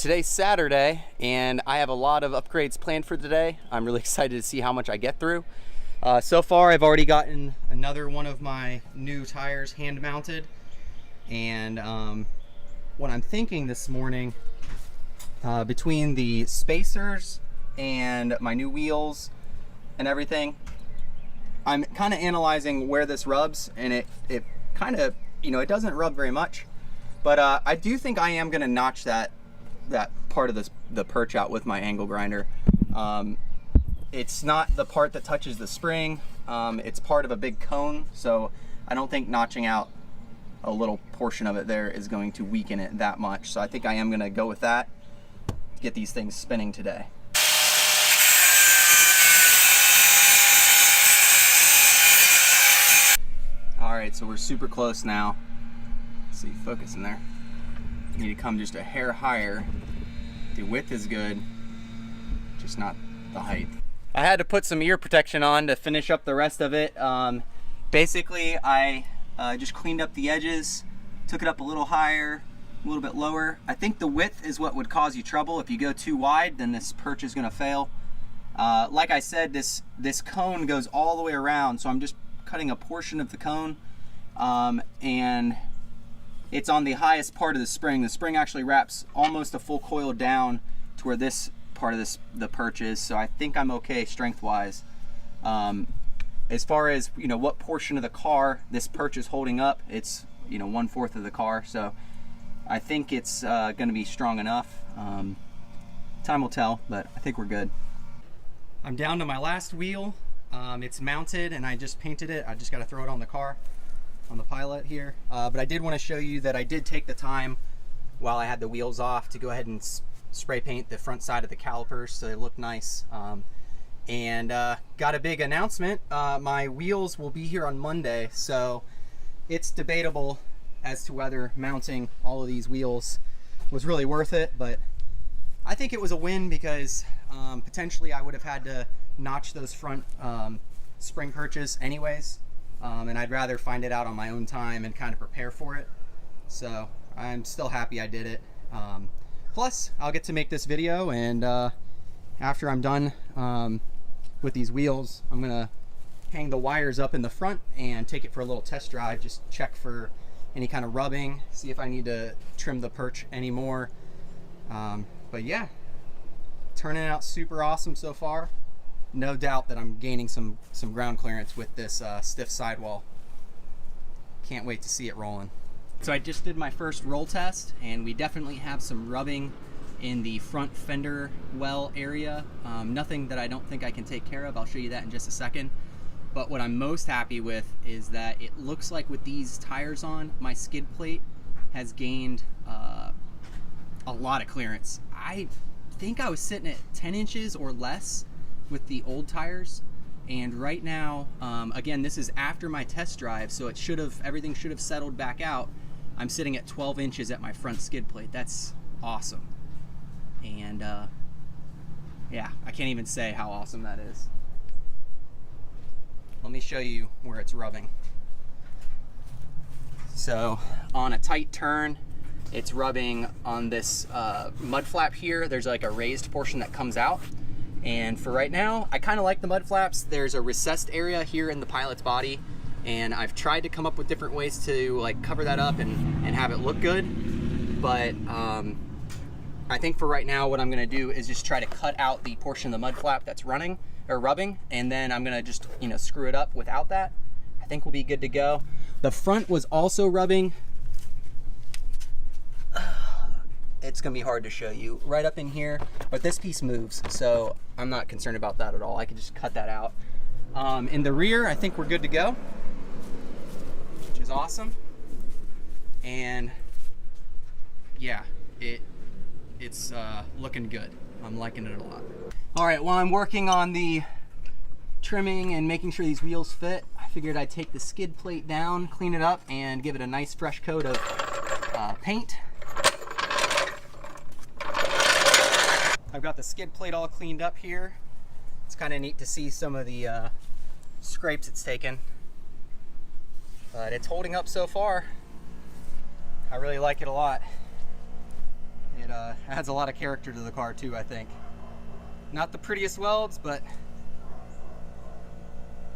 Today's Saturday and I have a lot of upgrades planned for today. I'm really excited to see how much I get through. So far I've already gotten another one of my new tires hand mounted, and what I'm thinking this morning, between the spacers and my new wheels and everything, I'm kind of analyzing where this rubs, and it kind of, you know, it doesn't rub very much, but I do think I am going to notch that part of the perch out with my angle grinder. It's not the part that touches the spring. It's part of a big cone, so I don't think notching out a little portion of it there is going to weaken it that much. So I think I am going to go with that to get these things spinning today. All right, so we're super close now. Let's see, focus in there. You need to come just a hair higher. The width is good, just not the height. I had to put some ear protection on to finish up the rest of it. Basically, I just cleaned up the edges, took it up a little higher, a little bit lower. I think the width is what would cause you trouble. If you go too wide, then this perch is gonna fail. Like I said, this cone goes all the way around, so I'm just cutting a portion of the cone, and it's on the highest part of the spring. The spring actually wraps almost a full coil down to where this part of the perch is, so I think I'm okay strength-wise. As far as, you know, what portion of the car this perch is holding up, it's, you know, 1/4 of the car, so I think it's gonna be strong enough. Time will tell, but I think we're good. I'm down to my last wheel. It's mounted and I just painted it. I just got to throw it on the car, on the Pilot here. But I did want to show you that I did take the time while I had the wheels off to go ahead and spray paint the front side of the calipers so they look nice. And got a big announcement. My wheels will be here on Monday, so it's debatable as to whether mounting all of these wheels was really worth it, but I think it was a win because potentially I would have had to notch those front spring perches anyways, and I'd rather find it out on my own time and kind of prepare for it. So I'm still happy I did it. Plus I'll get to make this video, and after I'm done with these wheels, I'm gonna hang the wires up in the front and take it for a little test drive, just check for any kind of rubbing, see if I need to trim the perch anymore. But yeah, turning out super awesome so far. No doubt that I'm gaining some ground clearance with this stiff sidewall. Can't wait to see it rolling. So I just did my first roll test, and we definitely have some rubbing in the front fender well area. Nothing that I don't think I can take care of. I'll show you that in just a second. But what I'm most happy with is that it looks like with these tires on, my skid plate has gained a lot of clearance. I think I was sitting at 10 inches or less with the old tires, and right now, again, this is after my test drive, so everything should have settled back out. I'm sitting at 12 inches at my front skid plate. That's awesome. And yeah, I can't even say how awesome that is. Let me show you where it's rubbing. So on a tight turn, it's rubbing on this mud flap here. There's like a raised portion that comes out. And for right now, I kind of like the mud flaps. There's a recessed area here in the Pilot's body, and I've tried to come up with different ways to like cover that up and have it look good. But I think for right now, what I'm gonna do is just try to cut out the portion of the mud flap that's running or rubbing, and then I'm gonna just, you know, screw it up without that. I think we'll be good to go. The front was also rubbing. It's gonna be hard to show you right up in here, but this piece moves, so I'm not concerned about that at all. I can just cut that out. In the rear, I think we're good to go, which is awesome. And yeah, it's looking good. I'm liking it a lot. All right, while I'm working on the trimming and making sure these wheels fit, I figured I'd take the skid plate down, clean it up, and give it a nice fresh coat of paint. I've got the skid plate all cleaned up here. It's kind of neat to see some of the scrapes it's taken, but it's holding up so far. I really like it a lot. It adds a lot of character to the car too, I think. Not the prettiest welds, but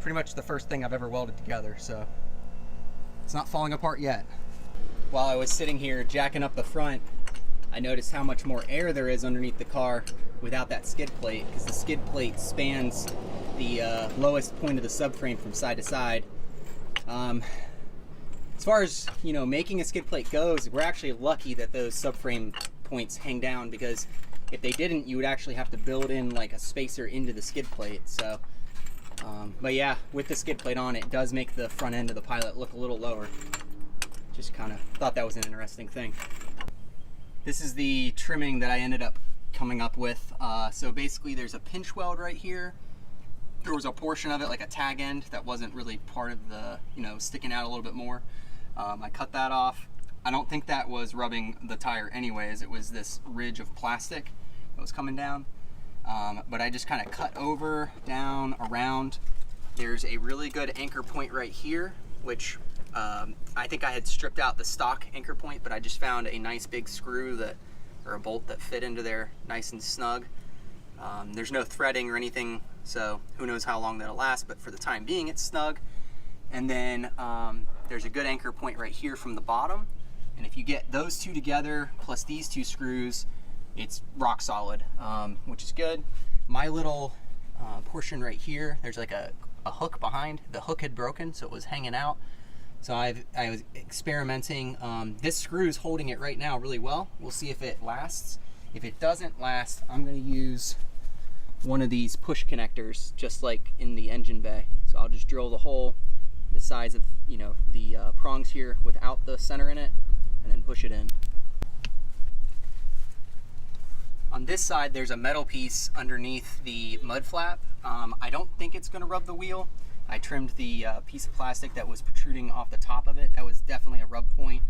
pretty much the first thing I've ever welded together, so it's not falling apart yet. While I was sitting here jacking up the front, I noticed how much more air there is underneath the car without that skid plate, because the skid plate spans the lowest point of the subframe from side to side. As far as, you know, making a skid plate goes, we're actually lucky that those subframe points hang down, because if they didn't, you would actually have to build in like a spacer into the skid plate. So, but yeah, with the skid plate on, it does make the front end of the Pilot look a little lower. Just kind of thought that was an interesting thing. This is the trimming that I ended up coming up with. So basically there's a pinch weld right here. There was a portion of it, like a tag end, that wasn't really part of the, you know, sticking out a little bit more. I cut that off. I don't think that was rubbing the tire anyways. It was this ridge of plastic that was coming down. But I just kind of cut over, down, around. There's a really good anchor point right here, which I think I had stripped out the stock anchor point, but I just found a nice big screw that, or a bolt that fit into there nice and snug. There's no threading or anything, so who knows how long that'll last, but for the time being it's snug. And then there's a good anchor point right here from the bottom, and if you get those two together plus these two screws, it's rock solid, which is good. My little portion right here, there's like a hook behind. The hook had broken, so it was hanging out. So I was experimenting. This screw is holding it right now really well. We'll see if it lasts. If it doesn't last, I'm going to use one of these push connectors, just like in the engine bay. So I'll just drill the hole the size of, you know, the prongs here without the center in it, and then push it in. On this side, there's a metal piece underneath the mud flap. I don't think it's going to rub the wheel. I trimmed the piece of plastic that was protruding off the top of it. That was definitely a rub point.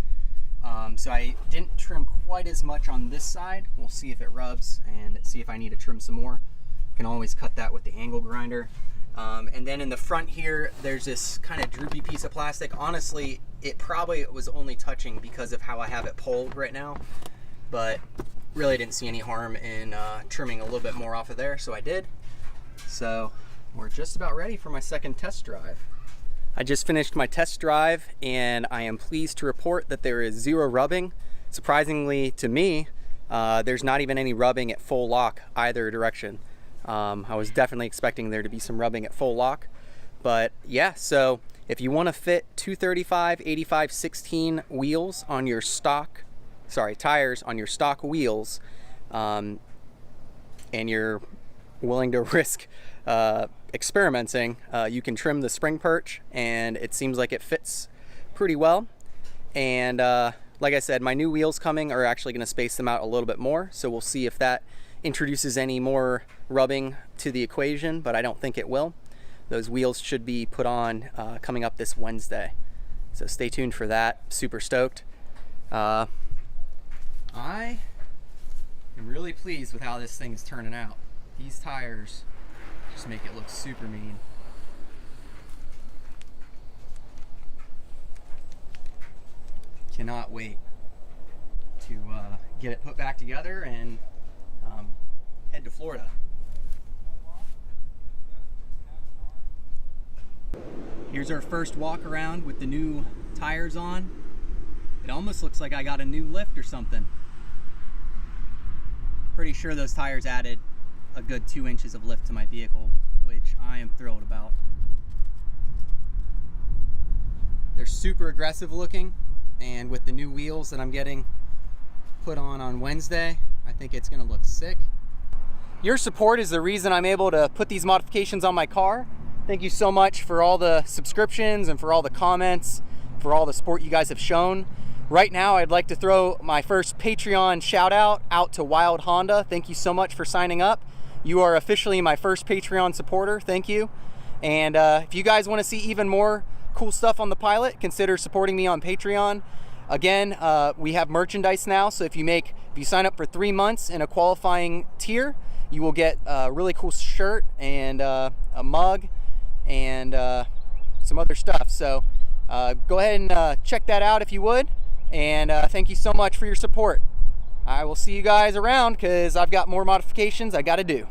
So I didn't trim quite as much on this side. We'll see if it rubs and see if I need to trim some more. Can always cut that with the angle grinder. And then in the front here, there's this kind of droopy piece of plastic. Honestly, it probably was only touching because of how I have it pulled right now, but really didn't see any harm in trimming a little bit more off of there, so I did. So we're just about ready for my second test drive. I just finished my test drive and I am pleased to report that there is zero rubbing. Surprisingly to me, there's not even any rubbing at full lock either direction. I was definitely expecting there to be some rubbing at full lock, but yeah, so if you want to fit 235 85/16 wheels on your stock, tires on your stock wheels, and you're willing to risk experimenting, you can trim the spring perch, and it seems like it fits pretty well. And like I said, my new wheels coming are actually going to space them out a little bit more, so we'll see if that introduces any more rubbing to the equation, but I don't think it will. Those wheels should be put on coming up this Wednesday, so stay tuned for that. Super stoked. I am really pleased with how this thing is turning out. These tires just make it look super mean. Cannot wait to get it put back together and head to Florida. Here's our first walk around with the new tires on. It almost looks like I got a new lift or something. Pretty sure those tires added a good 2 inches of lift to my vehicle, which I am thrilled about. They're super aggressive looking, and with the new wheels that I'm getting put on Wednesday, I think it's gonna look sick. Your support is the reason I'm able to put these modifications on my car. Thank you so much for all the subscriptions and for all the comments, for all the support you guys have shown. Right now, I'd like to throw my first Patreon shout out to Wild Honda. Thank you so much for signing up. You are officially my first Patreon supporter. Thank you. And if you guys want to see even more cool stuff on the Pilot, consider supporting me on Patreon. Again, we have merchandise now, so if you sign up for 3 months in a qualifying tier, you will get a really cool shirt and a mug and some other stuff. So go ahead and check that out if you would. And thank you so much for your support. I will see you guys around because I've got more modifications I got to do.